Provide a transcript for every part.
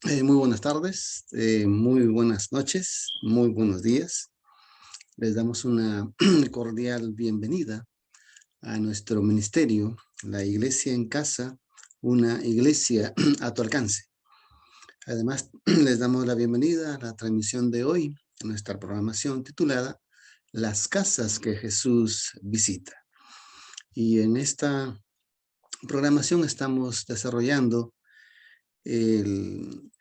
Muy buenas tardes, muy buenas noches, muy buenos días. Les damos una cordial bienvenida a nuestro ministerio, la Iglesia en Casa, una iglesia a tu alcance. Además, les damos la bienvenida a la transmisión de hoy, nuestra programación titulada Las casas que Jesús visita. Y en esta programación estamos desarrollando el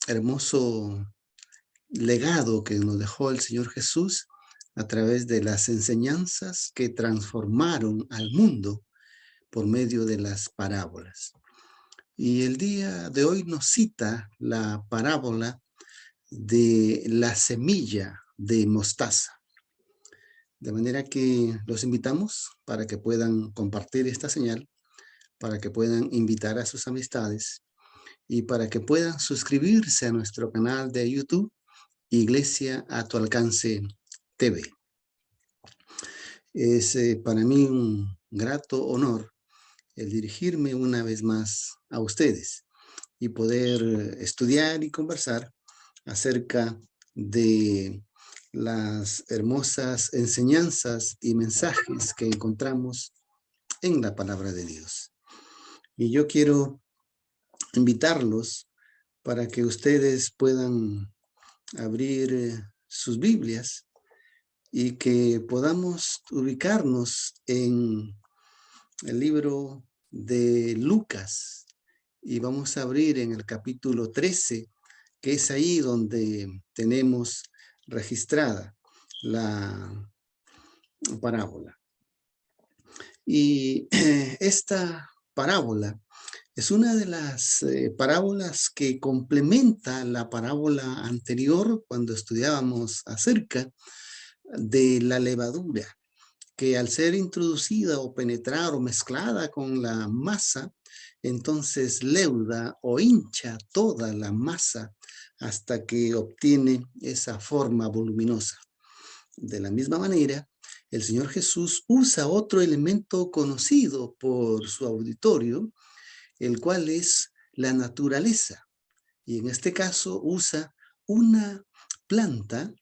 hermoso legado que nos dejó el Señor Jesús a través de las enseñanzas que transformaron al mundo por medio de las parábolas. Y el día de hoy nos cita la parábola de la semilla de mostaza. De manera que los invitamos para que puedan compartir esta señal, para que puedan invitar a sus amistades y para que puedan suscribirse a nuestro canal de YouTube Iglesia a tu alcance TV. Es para mí un grato honor el dirigirme una vez más a ustedes y poder estudiar y conversar acerca de las hermosas enseñanzas y mensajes que encontramos en la palabra de Dios. Y yo quiero invitarlos para que ustedes puedan abrir sus Biblias y que podamos ubicarnos en el libro de Lucas y vamos a abrir en el capítulo 13, que es ahí donde tenemos registrada la parábola. Y esta parábola es una de las parábolas que complementa la parábola anterior cuando estudiábamos acerca de la levadura, que al ser introducida o penetrar o mezclada con la masa, entonces leuda o hincha toda la masa hasta que obtiene esa forma voluminosa. De la misma manera, el Señor Jesús usa otro elemento conocido por su auditorio, el cual es la naturaleza. Y en este caso usa una planta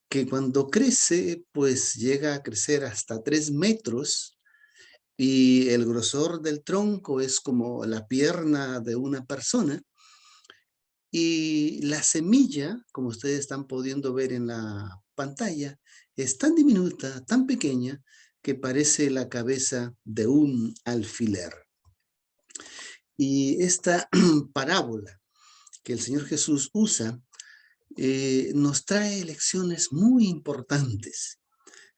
que cuando crece, pues llega a crecer hasta 3 metros y el grosor del tronco es como la pierna de una persona. Y la semilla, como ustedes están pudiendo ver en la pantalla, es tan diminuta, tan pequeña, que parece la cabeza de un alfiler. Y esta parábola que el Señor Jesús usa nos trae lecciones muy importantes.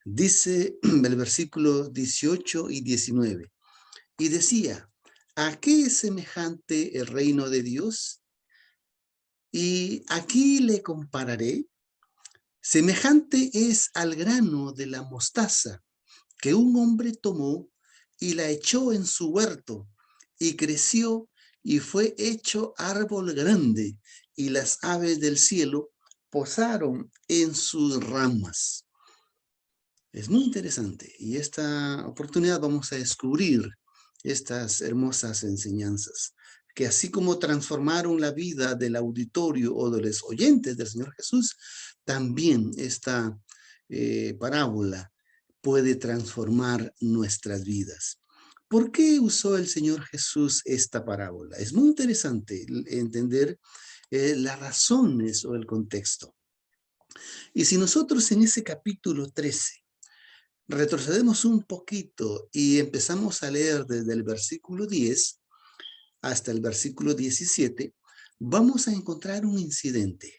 Dice el versículo 18 y 19, y decía, ¿a qué es semejante el reino de Dios? Y aquí le compararé. Semejante es al grano de la mostaza que un hombre tomó y la echó en su huerto y creció y fue hecho árbol grande y las aves del cielo posaron en sus ramas. Es muy interesante y esta oportunidad vamos a descubrir estas hermosas enseñanzas que así como transformaron la vida del auditorio o de los oyentes del Señor Jesús, también esta parábola puede transformar nuestras vidas. ¿Por qué usó el Señor Jesús esta parábola? Es muy interesante entender las razones o el contexto. Y si nosotros en ese capítulo 13 retrocedemos un poquito y empezamos a leer desde el versículo 10 hasta el versículo 17, vamos a encontrar un incidente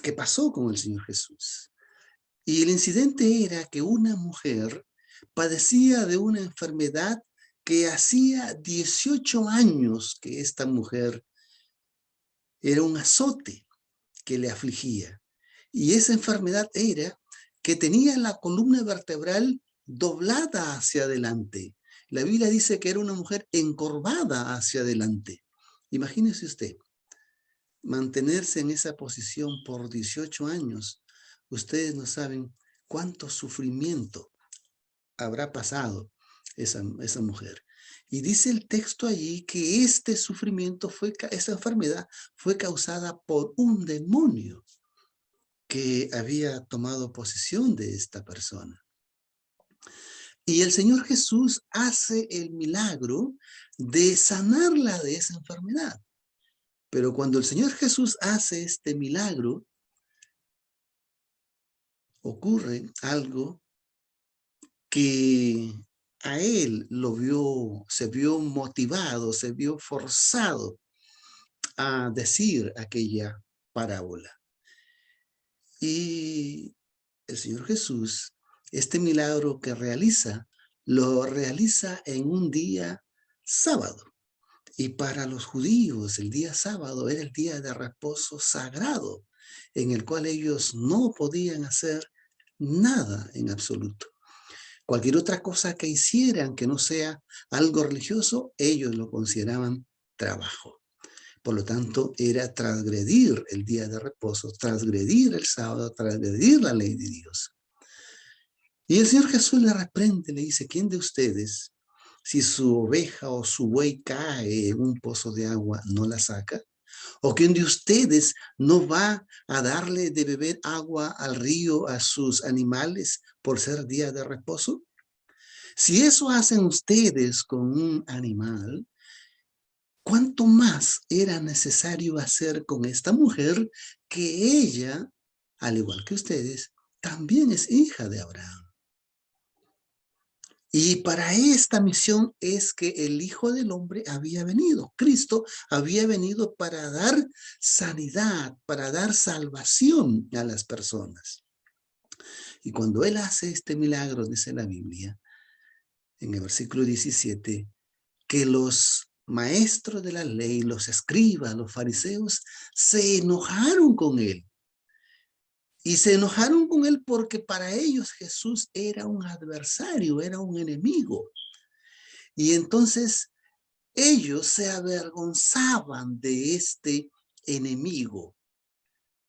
que pasó con el Señor Jesús. Y el incidente era que una mujer padecía de una enfermedad que hacía 18 años que esta mujer era un azote que le afligía. Y esa enfermedad era que tenía la columna vertebral doblada hacia adelante. La Biblia dice que era una mujer encorvada hacia adelante. Imagínese usted, mantenerse en esa posición por 18 años. Ustedes no saben cuánto sufrimiento habrá pasado esa mujer. Y dice el texto allí que este sufrimiento esa enfermedad fue causada por un demonio que había tomado posesión de esta persona. Y el Señor Jesús hace el milagro de sanarla de esa enfermedad. Pero cuando el Señor Jesús hace este milagro, ocurre algo que a él se vio motivado, se vio forzado a decir aquella parábola. Y el Señor Jesús, este milagro que realiza, lo realiza en un día sábado. Y para los judíos el día sábado era el día de reposo sagrado, en el cual ellos no podían hacer nada en absoluto. Cualquier otra cosa que hicieran que no sea algo religioso, ellos lo consideraban trabajo. Por lo tanto, era transgredir el día de reposo, transgredir el sábado, transgredir la ley de Dios. Y el Señor Jesús le reprende, le dice, ¿quién de ustedes, si su oveja o su buey cae en un pozo de agua, no la saca? ¿O quién de ustedes no va a darle de beber agua al río a sus animales por ser día de reposo? Si eso hacen ustedes con un animal, ¿cuánto más era necesario hacer con esta mujer que ella, al igual que ustedes, también es hija de Abraham? Y para esta misión es que el Hijo del Hombre había venido. Cristo había venido para dar sanidad, para dar salvación a las personas. Y cuando Él hace este milagro, dice la Biblia, en el versículo 17, que los maestros de la ley, los escribas, los fariseos, se enojaron con Él. Y se enojaron con Él porque para ellos Jesús era un adversario, era un enemigo. Y entonces ellos se avergonzaban de este enemigo.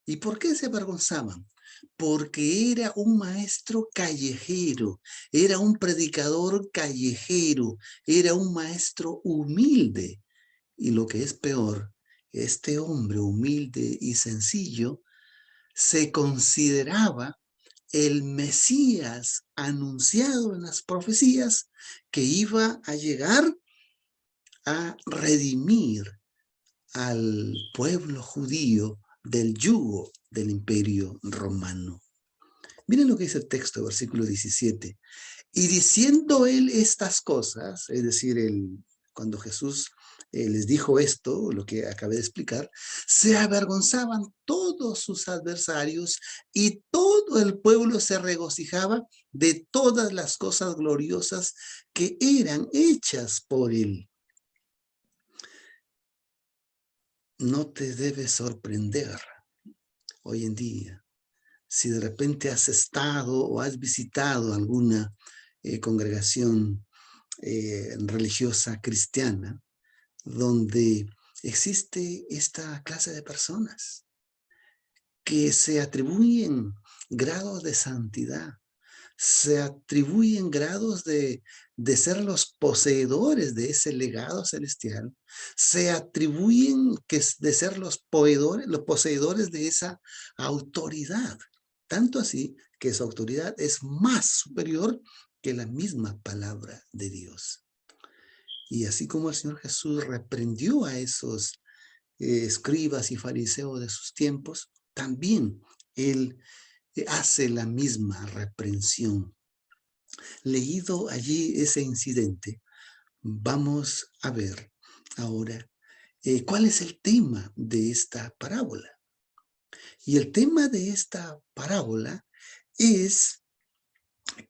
¿Y por qué se avergonzaban? Porque era un maestro callejero, era un predicador callejero, era un maestro humilde. Y lo que es peor, este hombre humilde y sencillo se consideraba el Mesías anunciado en las profecías que iba a llegar a redimir al pueblo judío del yugo del imperio romano. Miren lo que dice el texto, versículo 17. Y diciendo él estas cosas, es decir, cuando Jesús les dijo esto, lo que acabé de explicar, se avergonzaban todos sus adversarios y todo el pueblo se regocijaba de todas las cosas gloriosas que eran hechas por él. No te debe sorprender hoy en día si de repente has estado o has visitado alguna congregación religiosa cristiana donde existe esta clase de personas que se atribuyen grados de santidad, se atribuyen grados de ser los poseedores de ese legado celestial, se atribuyen de ser los poseedores de esa autoridad. Tanto así que su autoridad es más superior que la misma palabra de Dios. Y así como el Señor Jesús reprendió a esos escribas y fariseos de sus tiempos, también Él hace la misma reprensión. Leído allí ese incidente, vamos a ver ahora cuál es el tema de esta parábola. Y el tema de esta parábola es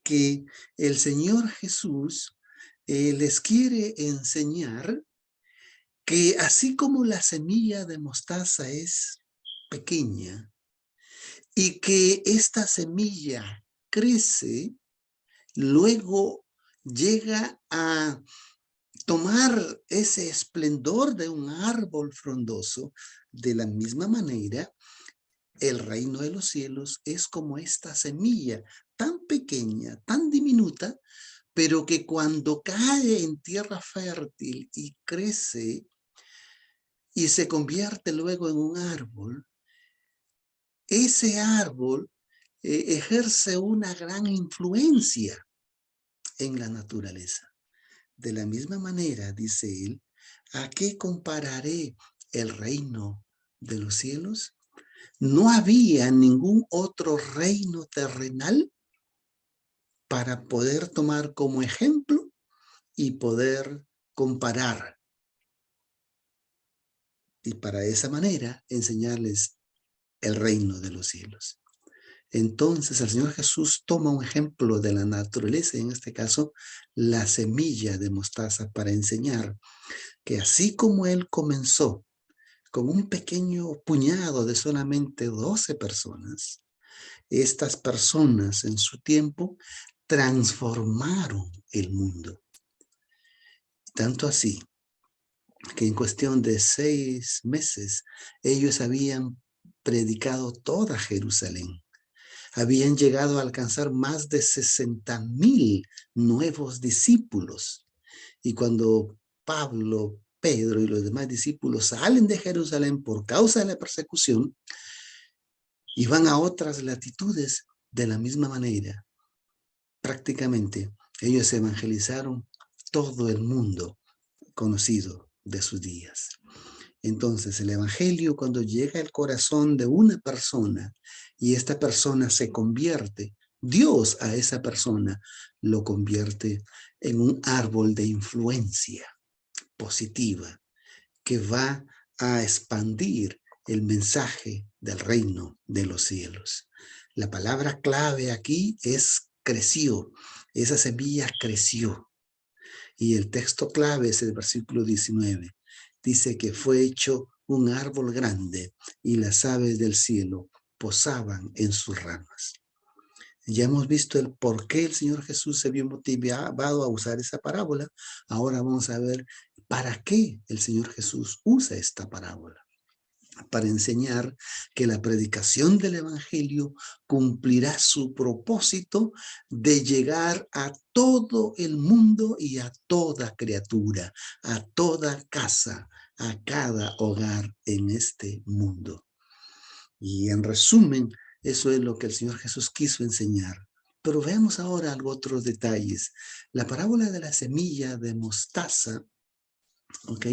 que el Señor Jesús les quiere enseñar que así como la semilla de mostaza es pequeña y que esta semilla crece, luego llega a tomar ese esplendor de un árbol frondoso, de la misma manera, el reino de los cielos es como esta semilla tan pequeña, tan diminuta, pero que cuando cae en tierra fértil y crece y se convierte luego en un árbol, ese árbol ejerce una gran influencia en la naturaleza. De la misma manera, dice él, ¿a qué compararé el reino de los cielos? No había ningún otro reino terrenal para poder tomar como ejemplo y poder comparar. Y para esa manera enseñarles el reino de los cielos. Entonces el Señor Jesús toma un ejemplo de la naturaleza, en este caso la semilla de mostaza, para enseñar que así como Él comenzó con un pequeño puñado de solamente 12 personas, estas personas en su tiempo transformaron el mundo. Tanto así que en cuestión de 6 meses ellos habían predicado toda Jerusalén. Habían llegado a alcanzar más de 60,000 nuevos discípulos. Y cuando Pablo, Pedro y los demás discípulos salen de Jerusalén por causa de la persecución y van a otras latitudes, de la misma manera, prácticamente ellos evangelizaron todo el mundo conocido de sus días. Entonces el evangelio, cuando llega al corazón de una persona y esta persona se convierte, Dios a esa persona lo convierte en un árbol de influencia positiva que va a expandir el mensaje del reino de los cielos. La palabra clave aquí es creció. Esa semilla creció. Y el texto clave es el versículo 19. Dice que fue hecho un árbol grande y las aves del cielo posaban en sus ramas. Ya hemos visto el por qué el Señor Jesús se vio motivado a usar esa parábola. Ahora vamos a ver para qué el Señor Jesús usa esta parábola. Para enseñar que la predicación del evangelio cumplirá su propósito de llegar a todo el mundo y a toda criatura, a toda casa, a cada hogar en este mundo. Y en resumen, eso es lo que el Señor Jesús quiso enseñar. Pero veamos ahora otros detalles. La parábola de la semilla de mostaza, ¿ok?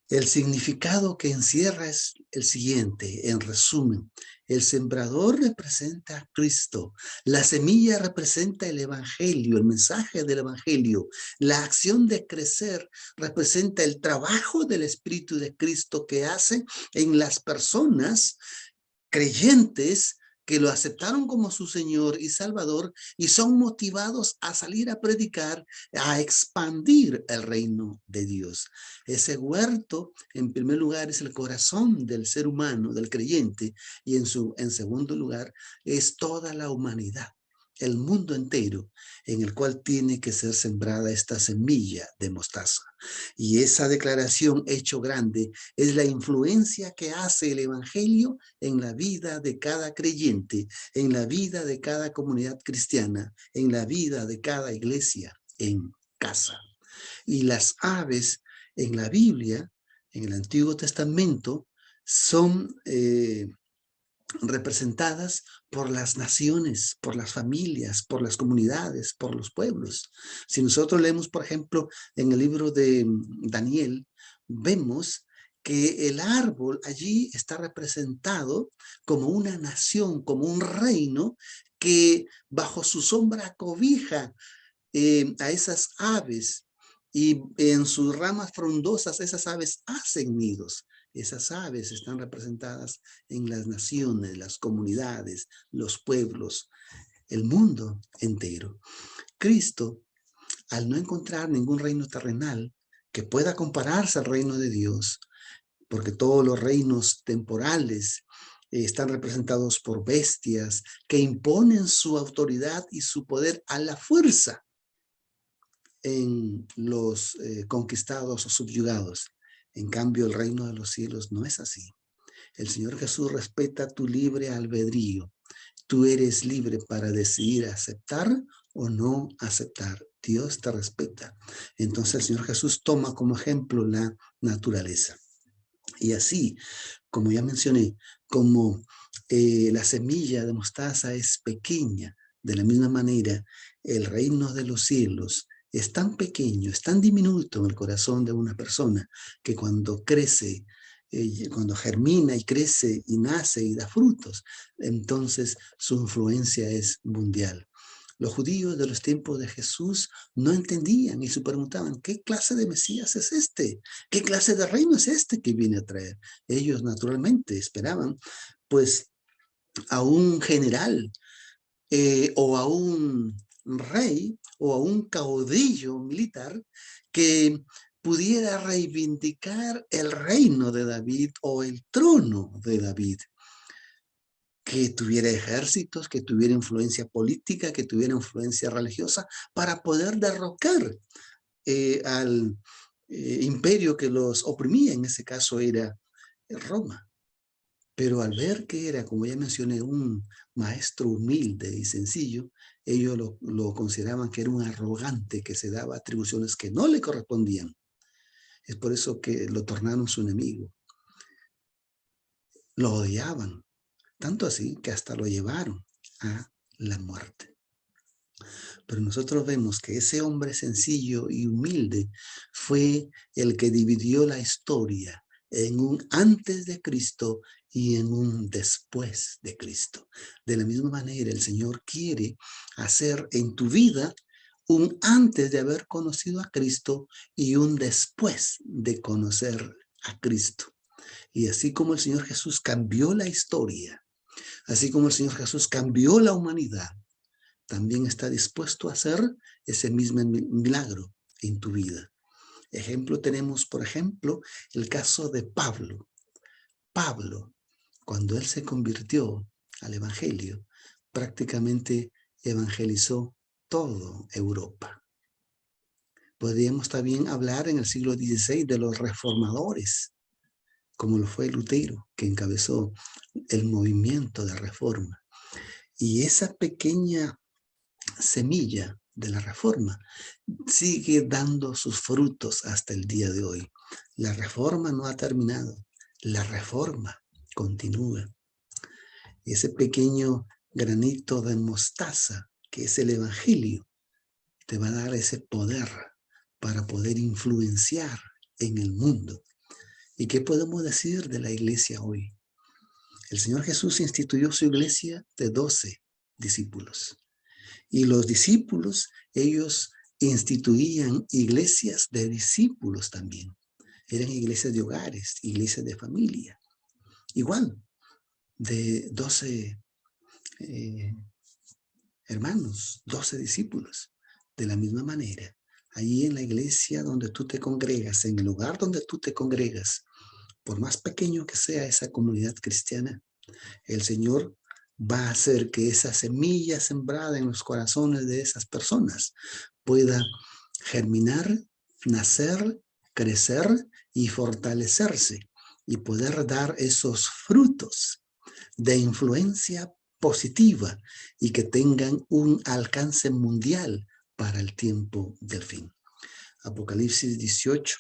El significado que encierra es el siguiente, en resumen. El sembrador representa a Cristo. La semilla representa el evangelio, el mensaje del evangelio. La acción de crecer representa el trabajo del Espíritu de Cristo que hace en las personas creyentes que lo aceptaron como su Señor y Salvador y son motivados a salir a predicar, a expandir el reino de Dios. Ese huerto, en primer lugar, es el corazón del ser humano, del creyente, y en segundo lugar, es toda la humanidad, el mundo entero, en el cual tiene que ser sembrada esta semilla de mostaza. Y esa declaración hecho grande es la influencia que hace el evangelio en la vida de cada creyente, en la vida de cada comunidad cristiana, en la vida de cada iglesia en casa. Y las aves en la Biblia, en el Antiguo Testamento, son representadas por las naciones, por las familias, por las comunidades, por los pueblos. Si nosotros leemos, por ejemplo, en el libro de Daniel, vemos que el árbol allí está representado como una nación, como un reino que bajo su sombra cobija a esas aves y en sus ramas frondosas esas aves hacen nidos. Esas aves están representadas en las naciones, las comunidades, los pueblos, el mundo entero. Cristo, al no encontrar ningún reino terrenal que pueda compararse al reino de Dios, porque todos los reinos temporales están representados por bestias que imponen su autoridad y su poder a la fuerza en los conquistados o subyugados. En cambio, el reino de los cielos no es así. El Señor Jesús respeta tu libre albedrío. Tú eres libre para decidir aceptar o no aceptar Dios te respeta. Entonces el Señor Jesús toma como ejemplo la naturaleza. Y así, como ya mencioné, como la semilla de mostaza es pequeña, de la misma manera, el reino de los cielos es tan pequeño, es tan diminuto en el corazón de una persona, que cuando crece, cuando germina y crece y nace y da frutos, entonces su influencia es mundial. Los judíos de los tiempos de Jesús no entendían y se preguntaban, ¿qué clase de Mesías es este? ¿Qué clase de reino es este que viene a traer? Ellos naturalmente esperaban, pues, a un general o a un rey o a un caudillo militar que pudiera reivindicar el reino de David o el trono de David, que tuviera ejércitos, que tuviera influencia política, que tuviera influencia religiosa, para poder derrocar al imperio que los oprimía. En ese caso era Roma. Pero al ver que era, como ya mencioné, un maestro humilde y sencillo, ellos lo consideraban que era un arrogante que se daba atribuciones que no le correspondían. Es por eso que lo tornaron su enemigo. Lo odiaban, tanto así que hasta lo llevaron a la muerte. Pero nosotros vemos que ese hombre sencillo y humilde fue el que dividió la historia en un antes de Cristo y en un después de Cristo. De la misma manera, el Señor quiere hacer en tu vida un antes de haber conocido a Cristo y un después de conocer a Cristo. Y así como el Señor Jesús cambió la historia, así como el Señor Jesús cambió la humanidad, también está dispuesto a hacer ese mismo milagro en tu vida. Ejemplo, tenemos, por ejemplo, el caso de Pablo. Pablo, cuando él se convirtió al Evangelio, prácticamente evangelizó toda Europa. Podríamos también hablar en el siglo XVI de los reformadores, como lo fue Lutero, que encabezó el movimiento de reforma. Y esa pequeña semilla de la reforma sigue dando sus frutos hasta el día de hoy. La reforma no ha terminado, la reforma continúa. Ese pequeño granito de mostaza, que es el Evangelio, te va a dar ese poder para poder influenciar en el mundo. ¿Y qué podemos decir de la iglesia hoy? El Señor Jesús instituyó su iglesia de 12 discípulos. Y los discípulos, ellos instituían iglesias de discípulos también. Eran iglesias de hogares, iglesias de familia. Igual, de 12 hermanos, 12 discípulos. De la misma manera, ahí en la iglesia donde tú te congregas, en el lugar donde tú te congregas, por más pequeño que sea esa comunidad cristiana, el Señor va a hacer que esa semilla sembrada en los corazones de esas personas pueda germinar, nacer, crecer y fortalecerse y poder dar esos frutos de influencia positiva y que tengan un alcance mundial para el tiempo del fin. Apocalipsis 18,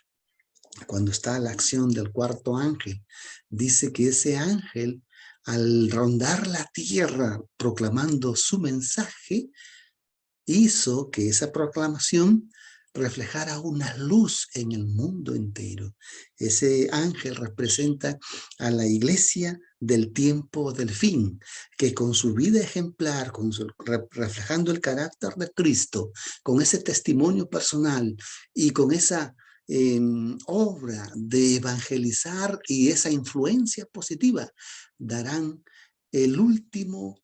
cuando está la acción del cuarto ángel, dice que ese ángel, al rondar la tierra proclamando su mensaje, hizo que esa proclamación reflejara una luz en el mundo entero. Ese ángel representa a la iglesia del tiempo del fin, que con su vida ejemplar, reflejando el carácter de Cristo, con ese testimonio personal y con esa obra de evangelizar y esa influencia positiva, darán el último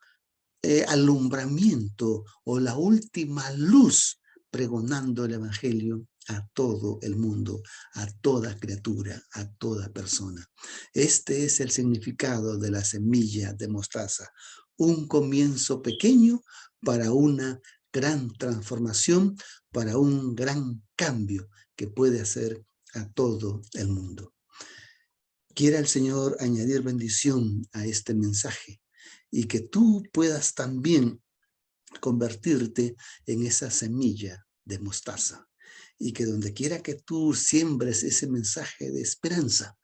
alumbramiento o la última luz pregonando el evangelio a todo el mundo, a toda criatura, a toda persona. Este es el significado de la semilla de mostaza, un comienzo pequeño para una gran transformación, para un gran cambio que puede hacer a todo el mundo. Quiera el Señor añadir bendición a este mensaje y que tú puedas también convertirte en esa semilla de mostaza. Y que donde quiera que tú siembres ese mensaje de esperanza,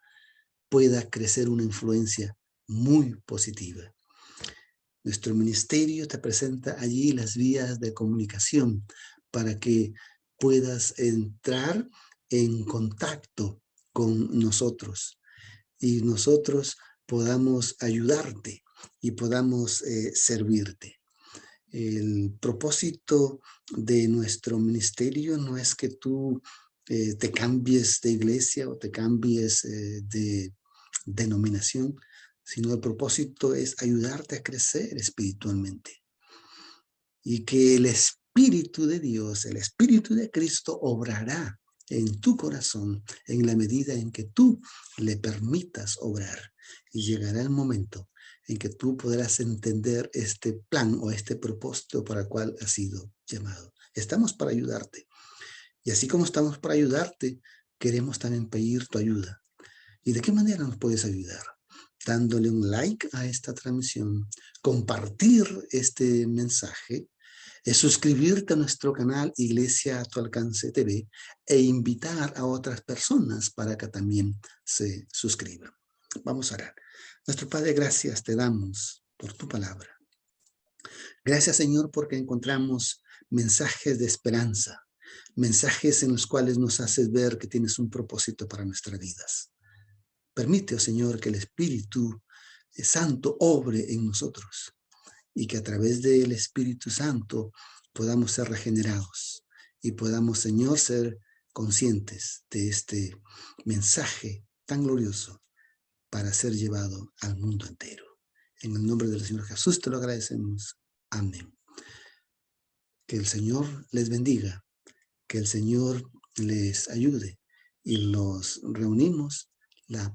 pueda crecer una influencia muy positiva. Nuestro ministerio te presenta allí las vías de comunicación para que puedas entrar en contacto con nosotros y nosotros podamos ayudarte y podamos servirte. El propósito de nuestro ministerio no es que tú te cambies de iglesia o te cambies de denominación, sino el propósito es ayudarte a crecer espiritualmente y que el Espíritu de Dios, el Espíritu de Cristo obrará en tu corazón en la medida en que tú le permitas obrar, y llegará el momento en que tú podrás entender este plan o este propósito para el cual has sido llamado. Estamos para ayudarte, y así como estamos para ayudarte, queremos también pedir tu ayuda. ¿Y de qué manera nos puedes ayudar? Dándole un like a esta transmisión, compartir este mensaje, suscribirte a nuestro canal Iglesia a tu Alcance TV e invitar a otras personas para que también se suscriban. Vamos a orar. Nuestro Padre, gracias te damos por tu palabra. Gracias, Señor, porque encontramos mensajes de esperanza, mensajes en los cuales nos haces ver que tienes un propósito para nuestras vidas. Permite, oh Señor, que el Espíritu Santo obre en nosotros y que a través del Espíritu Santo podamos ser regenerados y podamos, Señor, ser conscientes de este mensaje tan glorioso para ser llevado al mundo entero. En el nombre del Señor Jesús te lo agradecemos. Amén. Que el Señor les bendiga, que el Señor les ayude y los reunimos la